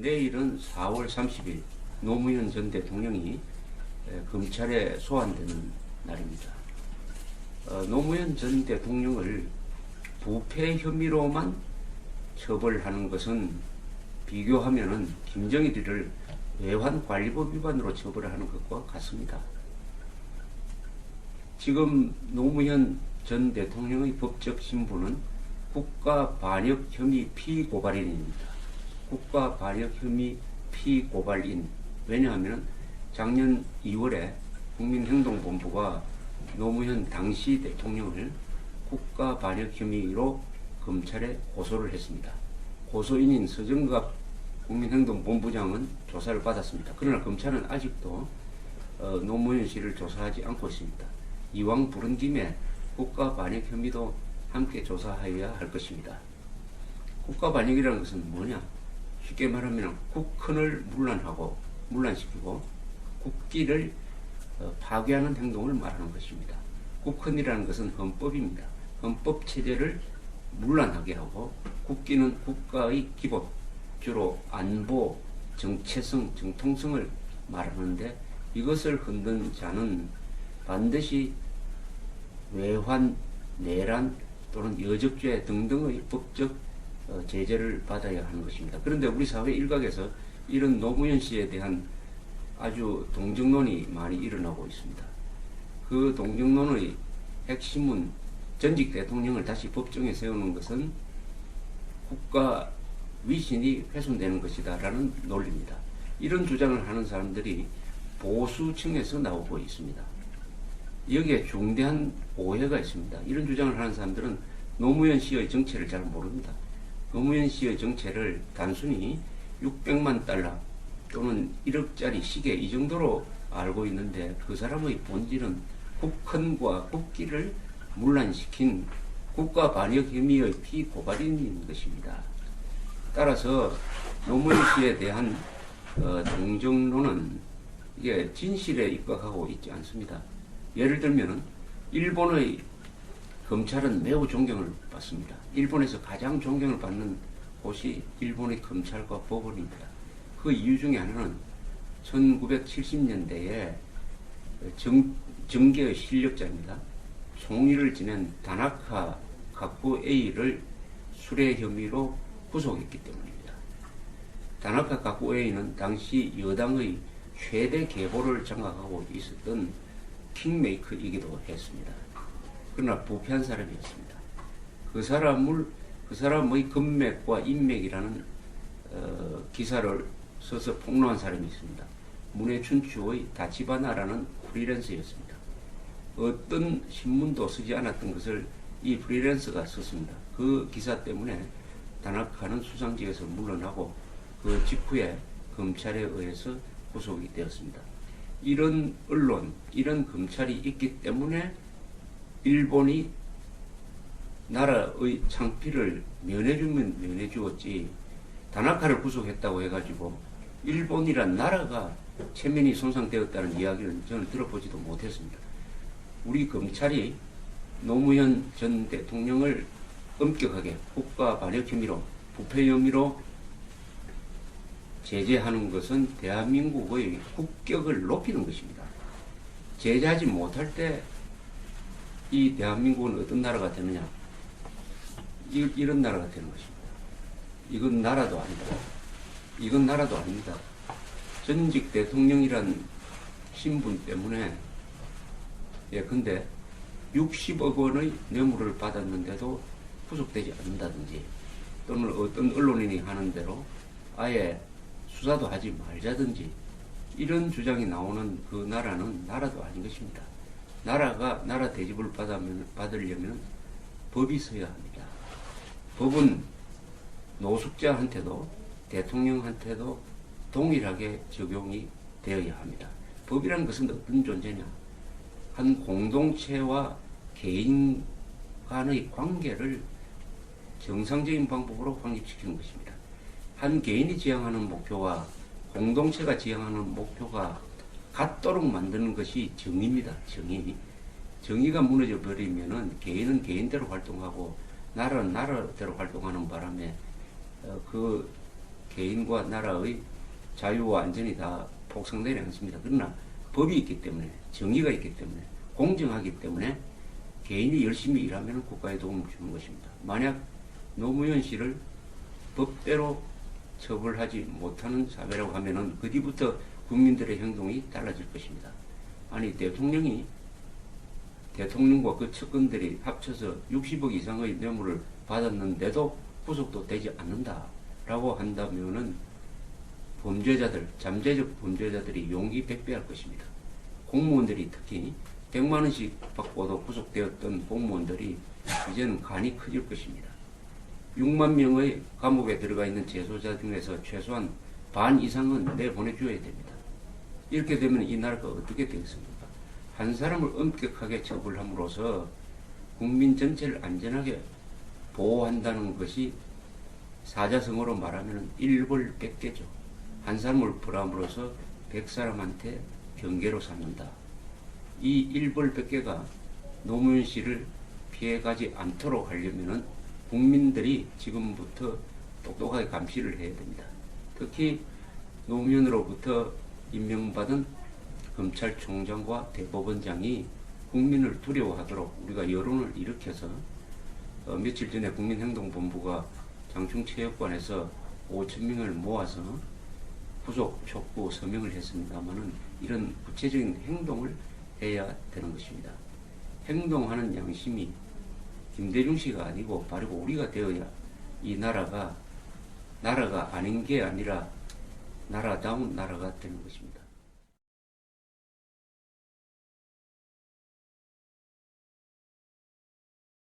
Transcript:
내일은 4월 30일 노무현 전 대통령이 검찰에 소환되는 날입니다. 노무현 전 대통령을 부패 혐의로만 처벌하는 것은 비교하면은 김정일이를 외환관리법 위반으로 처벌하는 것과 같습니다. 지금 노무현 전 대통령의 법적 신분은 국가반역 혐의 피고발인입니다. 국가반역 혐의 피고발인. 왜냐하면 작년 2월에 국민행동본부가 노무현 당시 대통령을 국가반역 혐의로 검찰에 고소를 했습니다. 고소인인 서정갑 국민행동본부장은 조사를 받았습니다. 그러나 검찰은 아직도 노무현 씨를 조사하지 않고 있습니다. 이왕 부른 김에 국가반역 혐의도 함께 조사하여야 할 것입니다. 국가반역이라는 것은 뭐냐? 쉽게 말하면 국헌을 문란시키고 국기를 파괴하는 행동을 말하는 것입니다. 국헌이라는 것은 헌법입니다. 헌법 체제를 문란하게 하고 국기는 국가의 기본, 주로 안보, 정체성, 정통성을 말하는데 이것을 흔든 자는 반드시 외환, 내란 또는 여적죄 등등의 법적 제재를 받아야 하는 것입니다. 그런데 우리 사회 일각에서 이런 노무현 씨에 대한 아주 동정론이 많이 일어나고 있습니다. 그 동정론의 핵심은 전직 대통령을 다시 법정에 세우는 것은 국가 위신이 훼손되는 것이다 라는 논리입니다. 이런 주장을 하는 사람들이 보수층에서 나오고 있습니다. 여기에 중대한 오해가 있습니다. 이런 주장을 하는 사람들은 노무현 씨의 정체를 잘 모릅니다. 노무현 씨의 정체를 단순히 600만 달러 또는 1억짜리 시계 이 정도로 알고 있는데 그 사람의 본질은 국헌과 국기를 문란시킨 국가반역 혐의의 피고발인인 것입니다. 따라서 노무현 씨에 대한 동정론은 이게 진실에 입각하고 있지 않습니다. 예를 들면 일본의 검찰은 매우 존경을 받습니다. 일본에서 가장 존경을 받는 곳이 일본의 검찰과 법원입니다. 그 이유 중에 하나는 1970년대에 정계의 실력자입니다. 총리를 지낸 다나카 가쿠에이를 술해 혐의로 구속했기 때문입니다. 다나카 가쿠에이는 당시 여당의 최대 계보를 장악하고 있었던 킹메이커이기도 했습니다. 그러나 부패한 사람이었습니다. 그 사람의 금맥과 인맥이라는 기사를 써서 폭로한 사람이 있습니다. 문해춘추의 다치바나라는 프리랜서였습니다. 어떤 신문도 쓰지 않았던 것을 이 프리랜서가 썼습니다. 그 기사 때문에 다나카는 수상직에서 물러나고 그 직후에 검찰에 의해서 구속이 되었습니다. 이런 언론, 이런 검찰이 있기 때문에 일본이 나라의 창피를 면해주면 면해주었지 다나카를 구속했다고 해가지고 일본이란 나라가 체면이 손상되었다는 이야기는 저는 들어보지도 못했습니다. 우리 검찰이 노무현 전 대통령을 엄격하게 국가반역 혐의로 부패 혐의로 제재하는 것은 대한민국의 국격을 높이는 것입니다. 제재하지 못할 때 이 대한민국은 어떤 나라가 되느냐? 이런 나라가 되는 것입니다. 이건 나라도 아니다. 이건 나라도 아닙니다. 전직 대통령이란 신분 때문에 근데 60억 원의 뇌물을 받았는데도 구속되지 않는다든지 또는 어떤 언론인이 하는 대로 아예 수사도 하지 말자든지 이런 주장이 나오는 그 나라는 나라도 아닌 것입니다. 나라가 나라 대접을 받으려면 법이 서야 합니다. 법은 노숙자한테도 대통령한테도 동일하게 적용이 되어야 합니다. 법이라는 것은 어떤 존재냐? 한 공동체와 개인 간의 관계를 정상적인 방법으로 확립시키는 것입니다. 한 개인이 지향하는 목표와 공동체가 지향하는 목표가 같도록 만드는 것이 정의입니다. 정의가 무너져 버리면은 개인은 개인대로 활동하고 나라는 나라대로 활동하는 바람에 그 개인과 나라의 자유와 안전이 다 폭삭내리 않습니다. 그러나 법이 있기 때문에, 정의가 있기 때문에, 공정하기 때문에 개인이 열심히 일하면 국가에 도움을 주는 것입니다. 만약 노무현 씨를 법대로 처벌하지 못하는 사회라고 하면은 그 뒤부터 국민들의 행동이 달라질 것입니다. 아니, 대통령과 그 측근들이 합쳐서 60억 이상의 뇌물을 받았는데도 구속도 되지 않는다라고 한다면은 범죄자들, 잠재적 범죄자들이 용기 백배할 것입니다. 공무원들이 특히 100만 원씩 받고도 구속되었던 공무원들이 이제는 간이 커질 것입니다. 6만 명의 감옥에 들어가 있는 재소자 중에서 최소한 반 이상은 내보내줘야 됩니다. 이렇게 되면 이 나라가 어떻게 되겠습니까? 한 사람을 엄격하게 처벌함으로써 국민 전체를 안전하게 보호한다는 것이 사자성어로 말하면 일벌백계죠. 한 사람을 벌함으로써 100사람한테 경계로 삼는다. 이 일벌백계가 노무현 씨를 피해가지 않도록 하려면은 국민들이 지금부터 똑똑하게 감시를 해야 됩니다. 특히 노무현으로부터 임명받은 검찰총장과 대법원장이 국민을 두려워하도록 우리가 여론을 일으켜서 며칠 전에 국민행동본부가 장충체육관에서 5,000명을 모아서 구속 촉구 서명을 했습니다만은 이런 구체적인 행동을 해야 되는 것입니다. 행동하는 양심이 김대중 씨가 아니고 바로 우리가 되어야 이 나라가 아닌 게 아니라 나라다운 나라가 되는 것입니다.